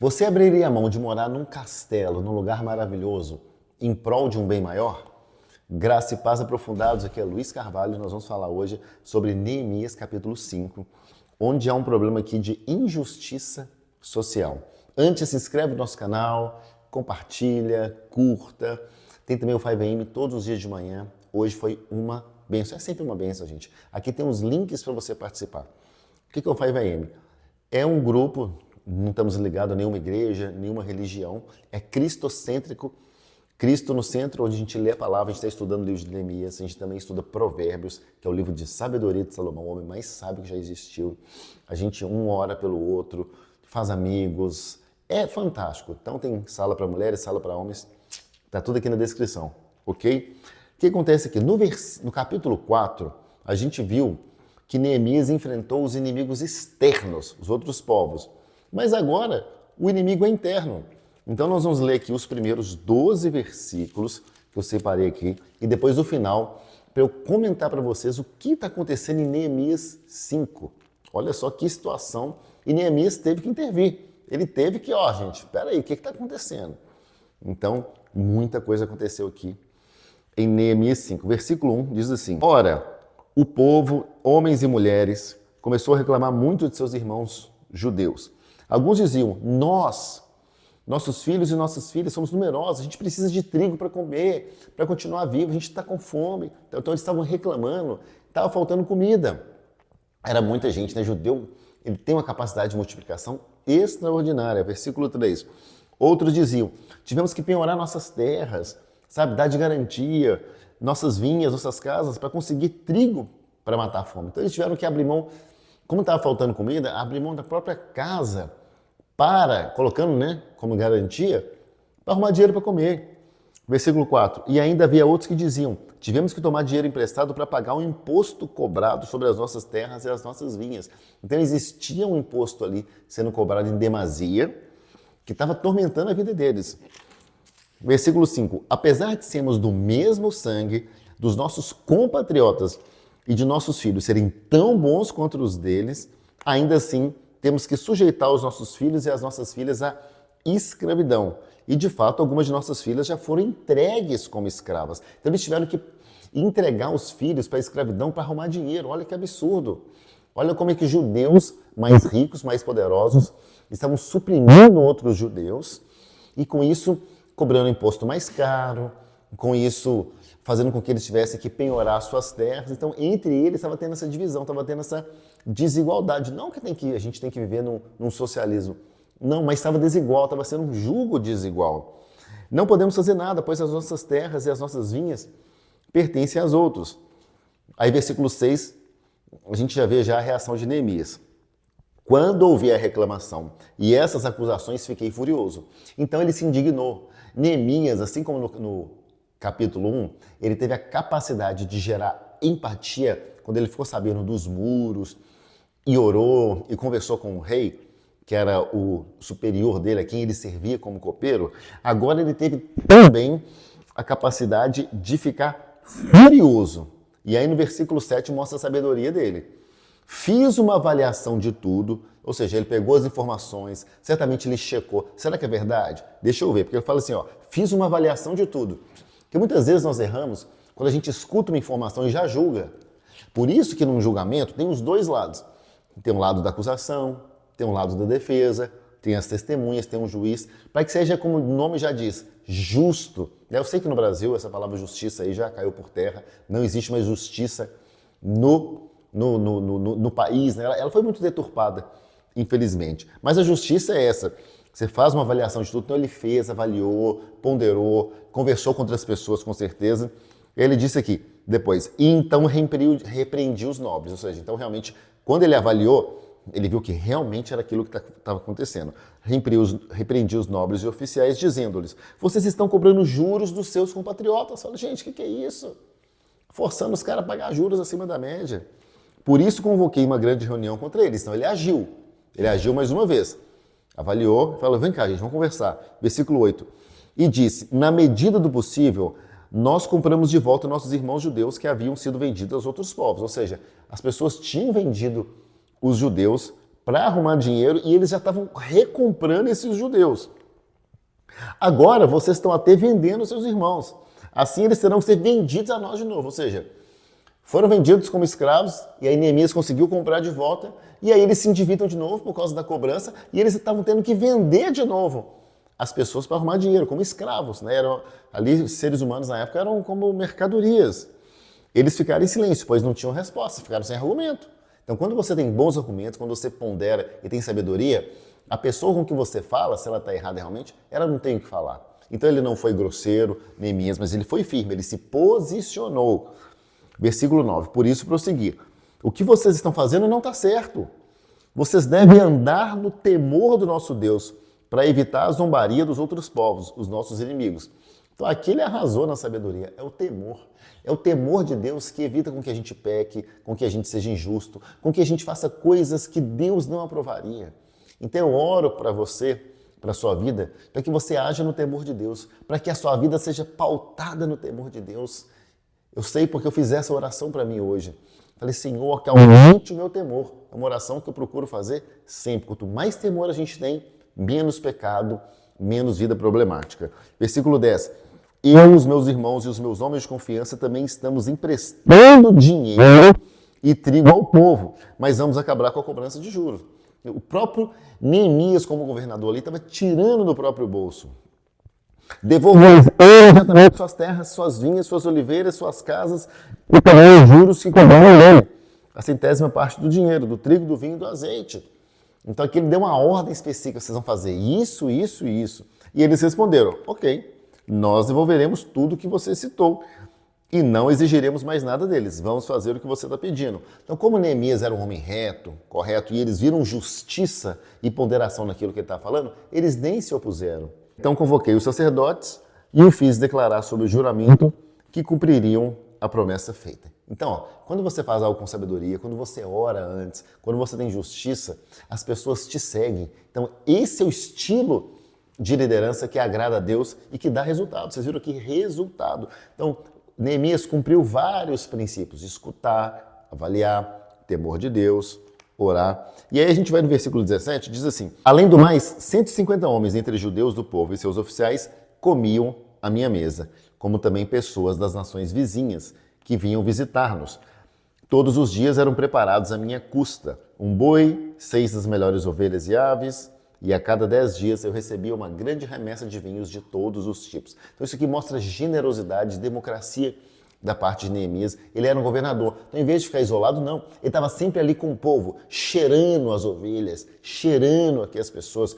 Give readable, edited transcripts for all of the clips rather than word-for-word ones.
Você abriria a mão de morar num castelo, num lugar maravilhoso, em prol de um bem maior? Graça e paz aprofundados, aqui é Luiz Carvalho e nós vamos falar hoje sobre Neemias capítulo 5, onde há um problema aqui de injustiça social. Antes, se inscreve no nosso canal, compartilha, curta. Tem também o 5am todos os dias de manhã. Hoje foi uma bênção, é sempre uma bênção, gente. Aqui tem os links para você participar. O que é o 5am? É um grupo, não estamos ligados a nenhuma igreja, nenhuma religião, é cristocêntrico, Cristo no centro, onde a gente lê a palavra, a gente está estudando o livro de Neemias, a gente também estuda Provérbios, que é o livro de sabedoria de Salomão, o homem mais sábio que já existiu. A gente um ora pelo outro, faz amigos, é fantástico. Então tem sala para mulheres, sala para homens, tá tudo aqui na descrição, ok? O que acontece aqui? No capítulo 4, a gente viu que Neemias enfrentou os inimigos externos, os outros povos. Mas agora, o inimigo é interno. Então nós vamos ler aqui os primeiros 12 versículos que eu separei aqui e depois do final, para eu comentar para vocês o que está acontecendo em Neemias 5. Olha só que situação. E Neemias teve que intervir. Ele teve que, gente, espera aí, o que está acontecendo? Então, muita coisa aconteceu aqui em Neemias 5. Versículo 1 diz assim: Ora, o povo, homens e mulheres, começou a reclamar muito de seus irmãos judeus. Alguns diziam: nossos filhos e nossas filhas somos numerosos, a gente precisa de trigo para comer, para continuar vivo, a gente está com fome. Então eles estavam reclamando, estava faltando comida. Era muita gente, né? Judeu, ele tem uma capacidade de multiplicação extraordinária. Versículo 3. Outros diziam: tivemos que penhorar nossas terras, sabe, dar de garantia, nossas vinhas, nossas casas, para conseguir trigo para matar a fome. Então eles tiveram que abrir mão, como estava faltando comida, abrir mão da própria casa, colocando, né, como garantia, para arrumar dinheiro para comer. Versículo 4. E ainda havia outros que diziam: tivemos que tomar dinheiro emprestado para pagar um imposto cobrado sobre as nossas terras e as nossas vinhas. Então existia um imposto ali sendo cobrado em demasia, que estava atormentando a vida deles. Versículo 5. Apesar de sermos do mesmo sangue, dos nossos compatriotas e de nossos filhos serem tão bons quanto os deles, ainda assim temos que sujeitar os nossos filhos e as nossas filhas à escravidão. E, de fato, algumas de nossas filhas já foram entregues como escravas. Então, eles tiveram que entregar os filhos para a escravidão para arrumar dinheiro. Olha que absurdo. Olha como é que judeus mais ricos, mais poderosos, estavam suprimindo outros judeus e, com isso, cobrando imposto mais caro, com isso, fazendo com que eles tivessem que penhorar suas terras. Então, entre eles, estava tendo essa divisão, estava tendo essa desigualdade. Não que a gente tem que viver num socialismo. Não, mas estava desigual, estava sendo um jugo desigual. Não podemos fazer nada, pois as nossas terras e as nossas vinhas pertencem aos outros. Aí, versículo 6, a gente já vê a reação de Neemias. Quando ouvi a reclamação e essas acusações, fiquei furioso. Então ele se indignou. Neemias, assim como no capítulo 1, ele teve a capacidade de gerar empatia quando ele ficou sabendo dos muros e orou e conversou com o rei, que era o superior dele, a quem ele servia como copeiro. Agora ele teve também a capacidade de ficar furioso. E aí no versículo 7 mostra a sabedoria dele. Fiz uma avaliação de tudo, ou seja, ele pegou as informações, certamente ele checou. Será que é verdade? Deixa eu ver, porque ele fala assim, fiz uma avaliação de tudo. Porque muitas vezes nós erramos quando a gente escuta uma informação e já julga. Por isso que num julgamento tem os dois lados. Tem um lado da acusação, tem um lado da defesa, tem as testemunhas, tem um juiz, para que seja, como o nome já diz, justo. Eu sei que no Brasil essa palavra justiça aí já caiu por terra, não existe mais justiça no país, né? Ela foi muito deturpada, infelizmente. Mas a justiça é essa. Você faz uma avaliação de tudo, então ele fez, avaliou, ponderou, conversou com outras pessoas, com certeza. Ele disse aqui, depois, e então repreendi os nobres. Ou seja, então realmente, quando ele avaliou, ele viu que realmente era aquilo que estava acontecendo. Repreendi os nobres e oficiais, dizendo-lhes: vocês estão cobrando juros dos seus compatriotas. Fala, gente, o que é isso? Forçando os caras a pagar juros acima da média. Por isso convoquei uma grande reunião contra eles. Então ele agiu. Ele agiu mais uma vez. Avaliou e falou: vem cá, gente, vamos conversar. Versículo 8. E disse: na medida do possível, nós compramos de volta nossos irmãos judeus que haviam sido vendidos aos outros povos. Ou seja, as pessoas tinham vendido os judeus para arrumar dinheiro e eles já estavam recomprando esses judeus. Agora vocês estão até vendendo seus irmãos. Assim eles terão que ser vendidos a nós de novo. Ou seja, foram vendidos como escravos e aí Neemias conseguiu comprar de volta e aí eles se endividam de novo por causa da cobrança e eles estavam tendo que vender de novo as pessoas para arrumar dinheiro, como escravos, né? Eram, ali, seres humanos na época eram como mercadorias. Eles ficaram em silêncio, pois não tinham resposta, ficaram sem argumento. Então, quando você tem bons argumentos, quando você pondera e tem sabedoria, a pessoa com que você fala, se ela está errada realmente, ela não tem o que falar. Então, ele não foi grosseiro, Neemias, mas ele foi firme, ele se posicionou. Versículo 9, por isso prosseguir. O que vocês estão fazendo não está certo. Vocês devem andar no temor do nosso Deus, para evitar a zombaria dos outros povos, os nossos inimigos. Então aqui ele arrasou na sabedoria, é o temor. É o temor de Deus que evita com que a gente peque, com que a gente seja injusto, com que a gente faça coisas que Deus não aprovaria. Então eu oro para você, para a sua vida, para que você haja no temor de Deus, para que a sua vida seja pautada no temor de Deus. Eu sei porque eu fiz essa oração para mim hoje. Falei, Senhor, que aumente o meu temor. É uma oração que eu procuro fazer sempre. Quanto mais temor a gente tem, menos pecado, menos vida problemática. Versículo 10. Eu, os meus irmãos e os meus homens de confiança também estamos emprestando dinheiro e trigo ao povo, mas vamos acabar com a cobrança de juros. O próprio Neemias, como governador ali, estava tirando do próprio bolso. Devolveu imediatamente suas terras, suas vinhas, suas oliveiras, suas casas e também os juros que cobraram dele. A 100ª parte do dinheiro, do trigo, do vinho e do azeite. Então aqui ele deu uma ordem específica, vocês vão fazer isso, isso e isso. E eles responderam, ok, nós devolveremos tudo que você citou e não exigiremos mais nada deles, vamos fazer o que você está pedindo. Então como Neemias era um homem reto, correto, e eles viram justiça e ponderação naquilo que ele estava falando, eles nem se opuseram. Então convoquei os sacerdotes e o fiz declarar sob o juramento que cumpririam a promessa feita. Então, ó, quando você faz algo com sabedoria, quando você ora antes, quando você tem justiça, as pessoas te seguem. Então, esse é o estilo de liderança que agrada a Deus e que dá resultado. Vocês viram aqui, resultado. Então, Neemias cumpriu vários princípios: escutar, avaliar, temor de Deus, orar. E aí a gente vai no versículo 17, diz assim: além do mais, 150 homens entre judeus do povo e seus oficiais comiam à minha mesa, como também pessoas das nações vizinhas que vinham visitar-nos. Todos os dias eram preparados à minha custa, um boi, 6 das melhores ovelhas e aves, e a cada 10 dias eu recebia uma grande remessa de vinhos de todos os tipos. Então isso aqui mostra generosidade, democracia da parte de Neemias. Ele era um governador, então em vez de ficar isolado, não. Ele estava sempre ali com o povo, cheirando as ovelhas, cheirando aqui as pessoas,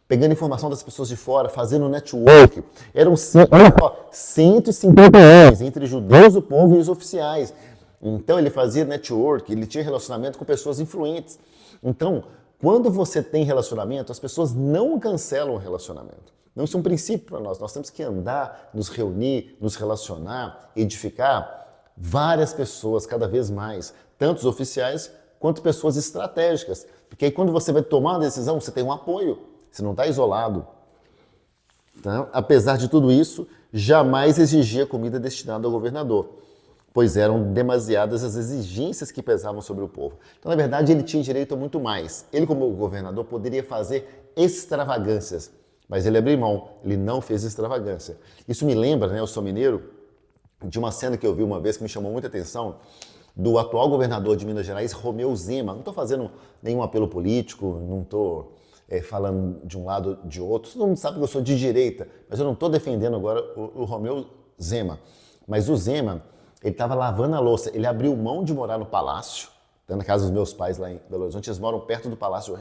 pegando informação das pessoas de fora, fazendo network. Eram 150 homens entre judeus do povo e os oficiais. Então ele fazia network, ele tinha relacionamento com pessoas influentes. Então, quando você tem relacionamento, as pessoas não cancelam o relacionamento. Não, isso é um princípio para nós. Nós temos que andar, nos reunir, nos relacionar, edificar várias pessoas cada vez mais, tanto os oficiais quanto pessoas estratégicas. Porque aí quando você vai tomar uma decisão, você tem um apoio. Você não está isolado. Então, apesar de tudo isso, jamais exigia comida destinada ao governador, pois eram demasiadas as exigências que pesavam sobre o povo. Então, na verdade, ele tinha direito a muito mais. Ele, como governador, poderia fazer extravagâncias, mas ele abriu mão, ele não fez extravagância. Isso me lembra, né, eu sou mineiro, de uma cena que eu vi uma vez que me chamou muita atenção, do atual governador de Minas Gerais, Romeu Zema. Não estou fazendo nenhum apelo político, não estou falando de um lado ou de outro. Todo mundo sabe que eu sou de direita, mas eu não estou defendendo agora o Romeu Zema. Mas o Zema, ele estava lavando a louça, ele abriu mão de morar no palácio, na casa dos meus pais lá em Belo Horizonte, eles moram perto do palácio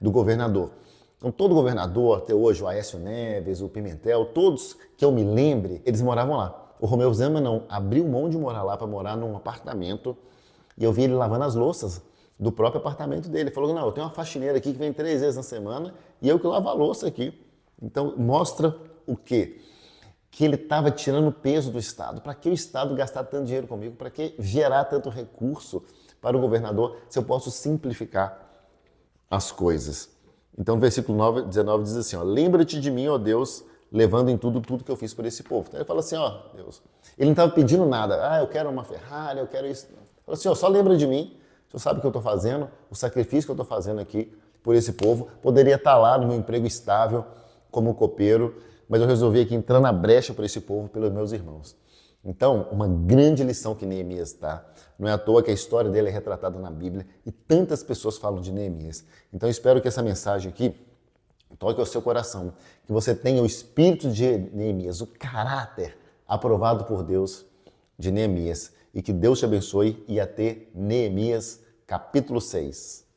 do governador. Então todo governador, até hoje, o Aécio Neves, o Pimentel, todos que eu me lembre, eles moravam lá. O Romeu Zema não, abriu mão de morar lá para morar num apartamento e eu vi ele lavando as louças do próprio apartamento dele. Ele falou, não, eu tenho uma faxineira aqui que vem 3 vezes na semana e eu que lavo a louça aqui. Então mostra o quê? Que ele estava tirando peso do Estado. Para que o Estado gastar tanto dinheiro comigo? Para que gerar tanto recurso para o governador se eu posso simplificar as coisas? Então, no versículo 19 diz assim, ó, lembra-te de mim, ó Deus, levando em tudo que eu fiz por esse povo. Então ele fala assim, ó, Deus, ele não estava pedindo nada. Ah, eu quero uma Ferrari, eu quero isso. Ele falou assim, ó, só lembra de mim, O senhor sabe o que eu estou fazendo, o sacrifício que eu estou fazendo aqui por esse povo. Poderia estar lá no meu emprego estável como copeiro, mas eu resolvi aqui entrar na brecha por esse povo, pelos meus irmãos. Então, uma grande lição que Neemias dá. Não é à toa que a história dele é retratada na Bíblia e tantas pessoas falam de Neemias. Então, eu espero que essa mensagem aqui toque ao seu coração, que você tenha o espírito de Neemias, o caráter aprovado por Deus de Neemias, e que Deus te abençoe e até Neemias capítulo 6.